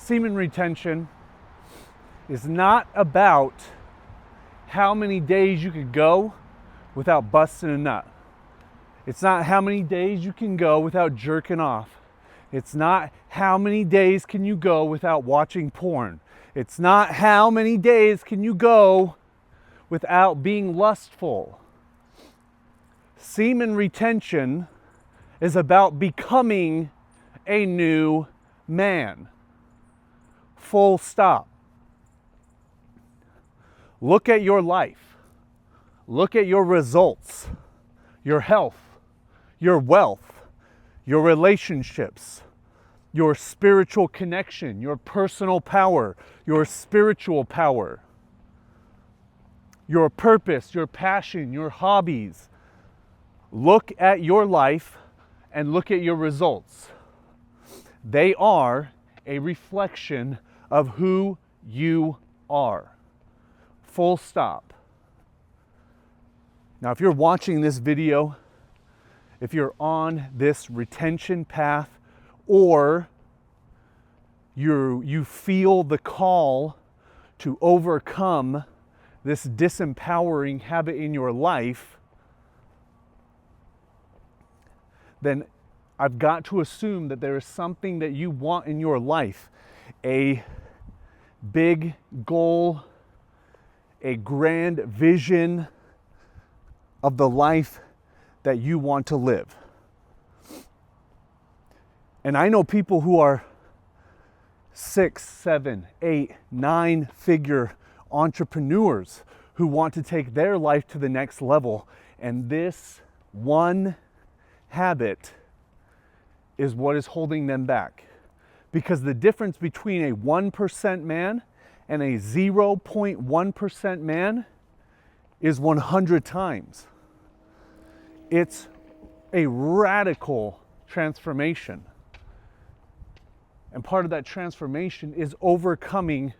semen retention is not about how many days you could go without busting a nut. It's not how many days you can go without jerking off. It's not how many days can you go without watching porn. It's not how many days can you go without being lustful. Semen retention is about becoming a new man. Full stop. Look at your life. Look at your results, your health, your wealth, your relationships, your spiritual connection, your personal power, your spiritual power, your purpose, your passion, your hobbies. Look at your life and look at your results. They are a reflection of who you are. Full stop. Now, if you're watching this video, if you're on this retention path, or you feel the call to overcome this disempowering habit in your life, then I've got to assume that there is something that you want in your life. A big goal, a grand vision of the life that you want to live. And I know people who are 6, 7, 8, 9-figure entrepreneurs who want to take their life to the next level. And this one habit is what is holding them back. Because the difference between a 1% man and a 0.1% man is 100 times. It's a radical transformation. And part of that transformation is overcoming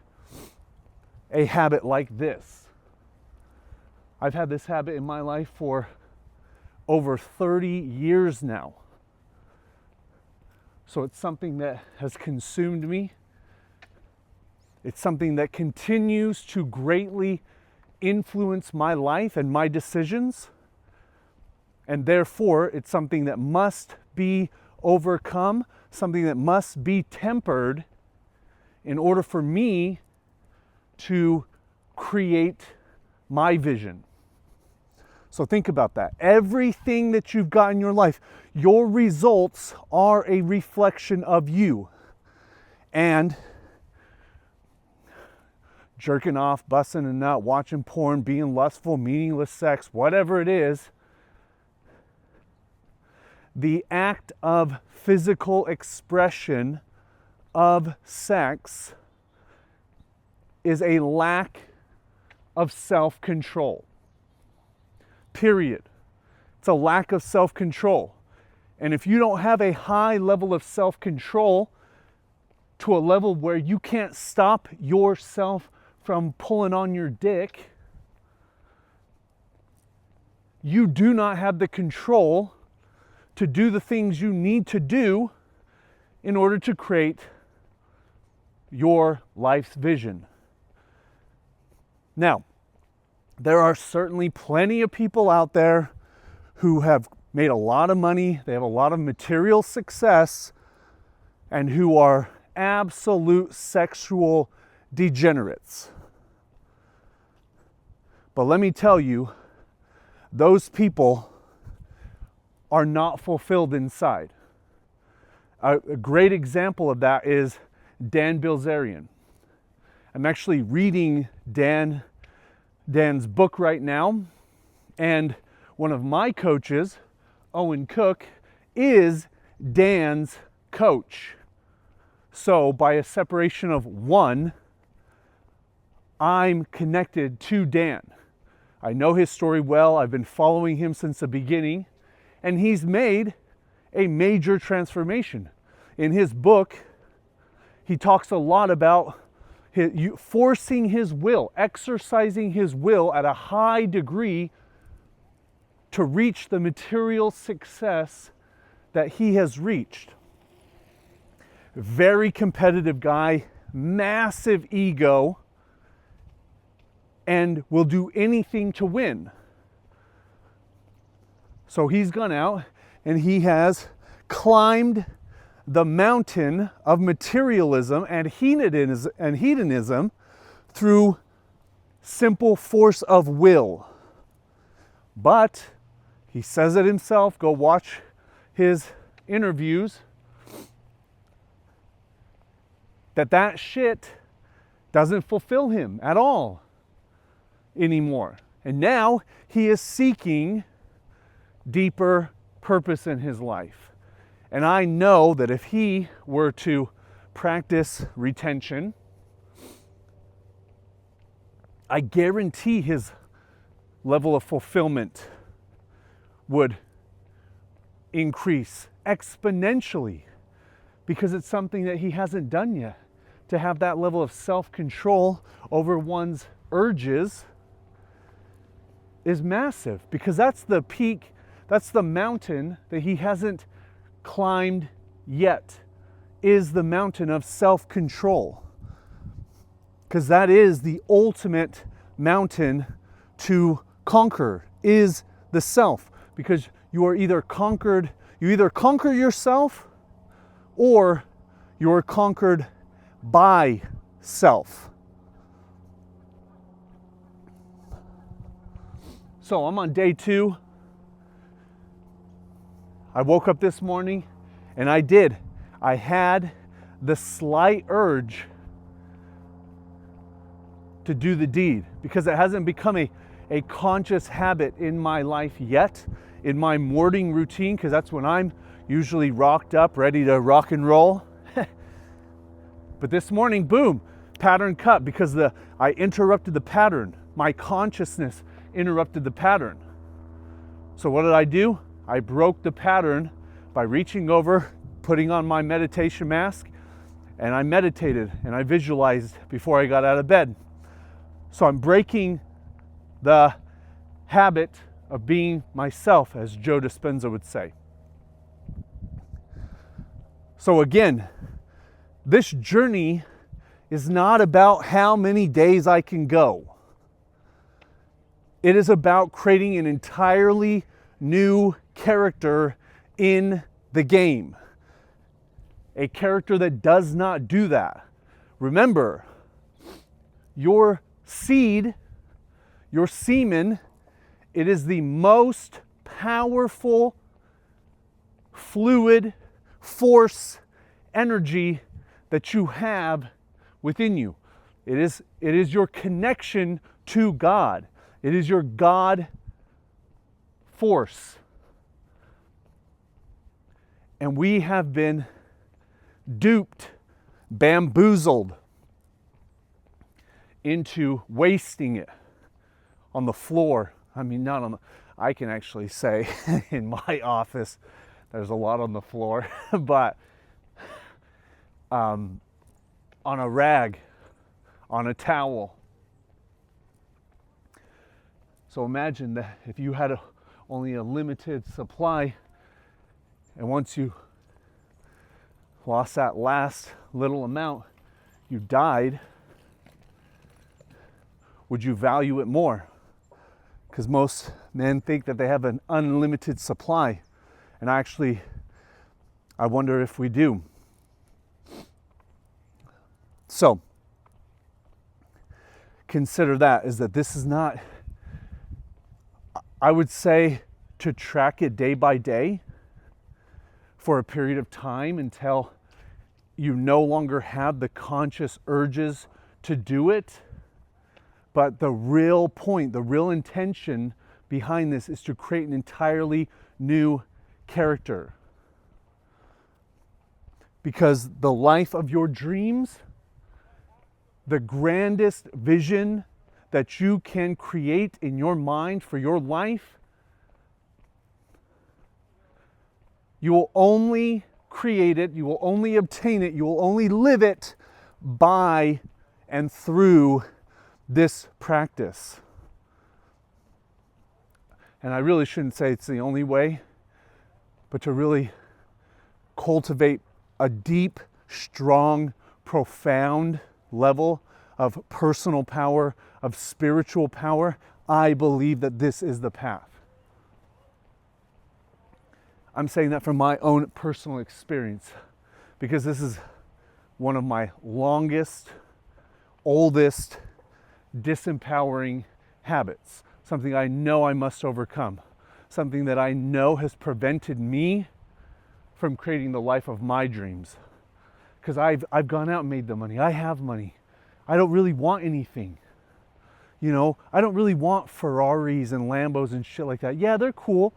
a habit like this. I've had this habit in my life for over 30 years now. So it's something that has consumed me. It's something that continues to greatly influence my life and my decisions. And therefore, it's something that must be overcome, something that must be tempered in order for me to create my vision. So think about that. Everything that you've got in your life, your results are a reflection of you. And jerking off, busting a nut, watching porn, being lustful, meaningless sex, whatever it is, the act of physical expression of sex is a lack of self-control. Period. It's a lack of self-control. And if you don't have a high level of self-control to a level where you can't stop yourself from pulling on your dick, you do not have the control to do the things you need to do in order to create your life's vision. Now, there are certainly plenty of people out there who have made a lot of money, they have a lot of material success, and who are absolute sexual degenerates. But let me tell you, those people are not fulfilled inside. A great example of that is Dan Bilzerian. I'm actually reading Dan's book right now, and one of my coaches, Owen Cook, is Dan's coach. So by a separation of one, I'm connected to Dan. I know his story well. I've been following him since the beginning, and he's made a major transformation. In his book, he talks a lot about forcing his will, exercising his will at a high degree to reach the material success that he has reached. Very competitive guy, massive ego and will do anything to win. So he's gone out and he has climbed the mountain of materialism and hedonism through simple force of will. But he says it himself, go watch his interviews, that shit doesn't fulfill him at all anymore. And now he is seeking deeper purpose in his life. And I know that if he were to practice retention, I guarantee his level of fulfillment would increase exponentially, because it's something that he hasn't done yet. To have that level of self-control over one's urges is massive, because that's the peak, that's the mountain that he hasn't climbed yet, is the mountain of self-control. Because that is the ultimate mountain to conquer, is the self. Because you either conquer yourself, or you are conquered by self. So I'm on day 2. I woke up this morning and I had the slight urge to do the deed, because it hasn't become a conscious habit in my life yet, in my morning routine, because that's when I'm usually rocked up, ready to rock and roll. But this morning, boom, pattern cut, because I interrupted the pattern. My consciousness interrupted the pattern. So what did I do? I broke the pattern by reaching over, putting on my meditation mask, and I meditated and I visualized before I got out of bed. So I'm breaking the habit of being myself, as Joe Dispenza would say. So again, this journey is not about how many days I can go. It is about creating an entirely new character in the game. A character that does not do that. Remember, your seed, your semen, it is the most powerful fluid force energy that you have within you. It is your connection to God. It is your God force. And we have been duped, bamboozled into wasting it on the floor. I mean, not on the, I can actually say in my office, there's a lot on the floor, but on a rag, on a towel. So imagine that if you had only a limited supply, and once you lost that last little amount, you died, would you value it more? Because most men think that they have an unlimited supply. And actually, I wonder if we do. So, consider that, is that this is not, I would say, to track it day by day for a period of time until you no longer have the conscious urges to do it. But the real point, the real intention behind this is to create an entirely new character. Because the life of your dreams, the grandest vision that you can create in your mind for your life, you will only create it, you will only obtain it, you will only live it by and through this practice. And I really shouldn't say it's the only way, but to really cultivate a deep, strong profound level of personal power, of spiritual power, I believe that this is the path. I'm saying that from my own personal experience, because this is one of my longest, oldest, disempowering habits. Something I know I must overcome. Something that I know has prevented me from creating the life of my dreams. Because I've gone out and made the money. I have money. I don't really want anything. You know, I don't really want Ferraris and Lambos and shit like that. Yeah, they're cool.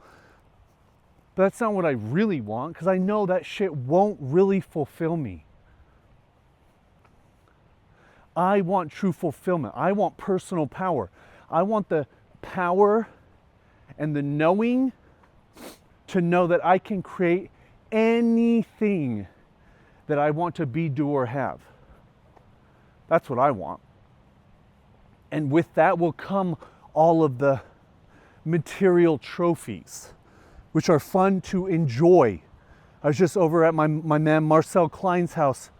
But that's not what I really want, because I know that shit won't really fulfill me. I want true fulfillment. I want personal power. I want the power and the knowing to know that I can create anything that I want to be, do, or have. That's what I want. And with that will come all of the material trophies, which are fun to enjoy. I was just over at my man Marcel Klein's house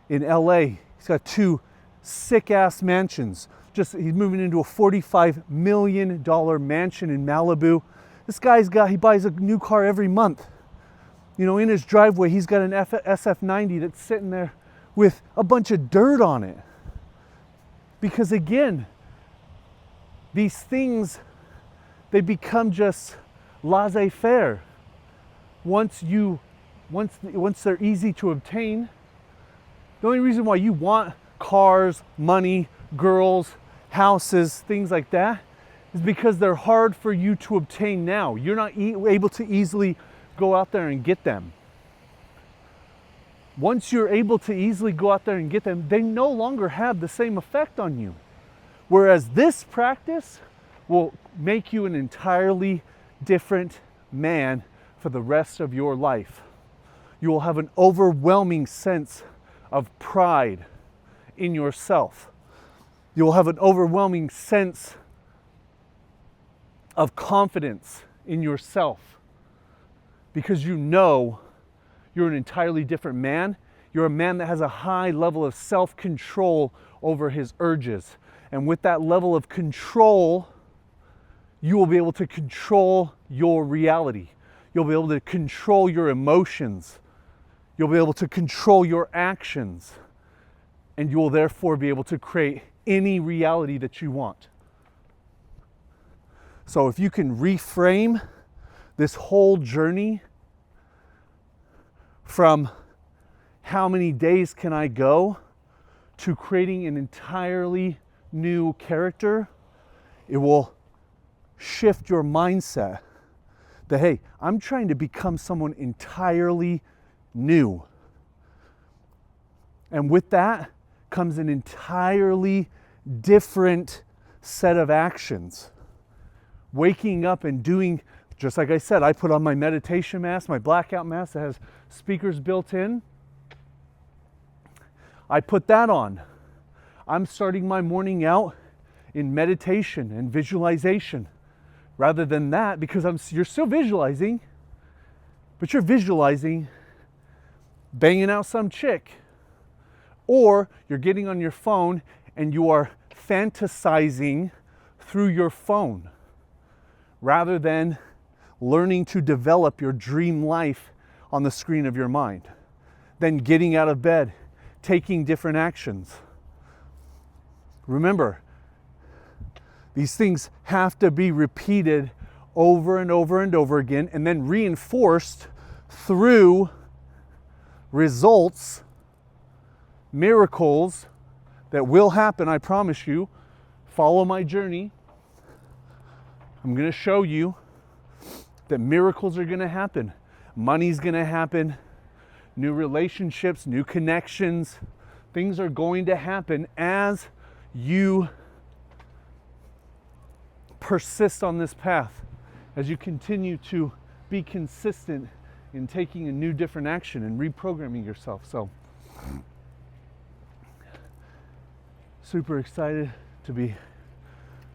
in LA. He's got 2 sick-ass mansions. He's moving into a $45 million mansion in Malibu. This guy's he buys a new car every month. You know, in his driveway, he's got an SF90 that's sitting there with a bunch of dirt on it. Because again, these things, they become just laissez-faire. Once they're easy to obtain, the only reason why you want cars, money, girls, houses, things like that, is because they're hard for you to obtain now. You're not able to easily go out there and get them. Once you're able to easily go out there and get them, they no longer have the same effect on you. Whereas this practice will make you an entirely different man for the rest of your life. You will have an overwhelming sense of pride in yourself. You will have an overwhelming sense of confidence in yourself, because you know you're an entirely different man. You're a man that has a high level of self-control over his urges. And with that level of control, you will be able to control your reality. You'll be able to control your emotions. You'll be able to control your actions. And you will therefore be able to create any reality that you want. So if you can reframe this whole journey from how many days can I go to creating an entirely new character, it will shift your mindset that, hey, I'm trying to become someone entirely new. And with that comes an entirely different set of actions. Waking up and doing, just like I said, I put on my meditation mask, my blackout mask that has speakers built in. I put that on. I'm starting my morning out in meditation and visualization. Rather than that, because you're still visualizing, but you're visualizing banging out some chick. Or you're getting on your phone and you are fantasizing through your phone, rather than learning to develop your dream life on the screen of your mind. Then getting out of bed, taking different actions. Remember, these things have to be repeated over and over and over again, and then reinforced through results, miracles that will happen, I promise you. Follow my journey. I'm going to show you that miracles are going to happen. Money's going to happen. New relationships, new connections. Things are going to happen as you persist on this path, as you continue to be consistent in taking a new, different action and reprogramming yourself. So, super excited to be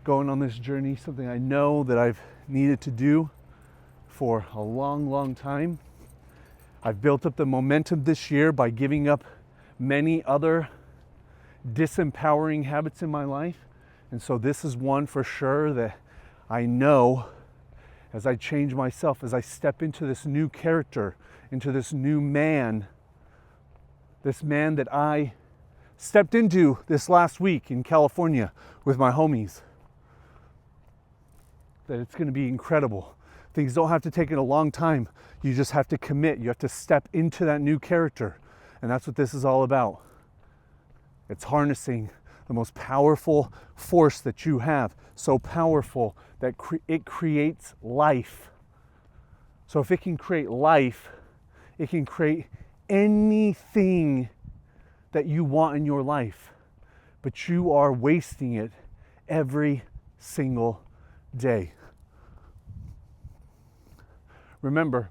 going on this journey, something I know that I've needed to do for a long, long time. I've built up the momentum this year by giving up many other disempowering habits in my life. And so this is one for sure that I know as I change myself, as I step into this new character, into this new man, this man that I stepped into this last week in California with my homies, that it's going to be incredible. Things don't have to take it a long time. You just have to commit. You have to step into that new character. And that's what this is all about. It's harnessing the most powerful force that you have, so powerful that it creates life. So if it can create life, it can create anything that you want in your life, but you are wasting it every single day. Remember,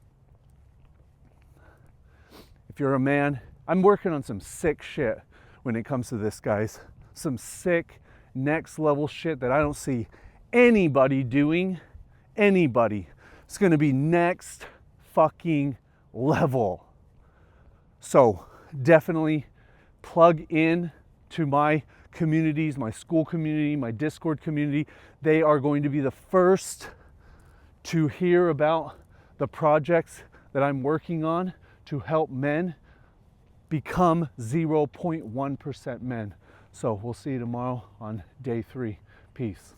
if you're a man, I'm working on some sick shit when it comes to this, guys. Some sick, next level shit that I don't see anybody doing. Anybody. It's going to be next fucking level. So definitely plug in to my communities, my school community, my Discord community. They are going to be the first to hear about the projects that I'm working on to help men become 0.1% men. So we'll see you tomorrow on day 3. Peace.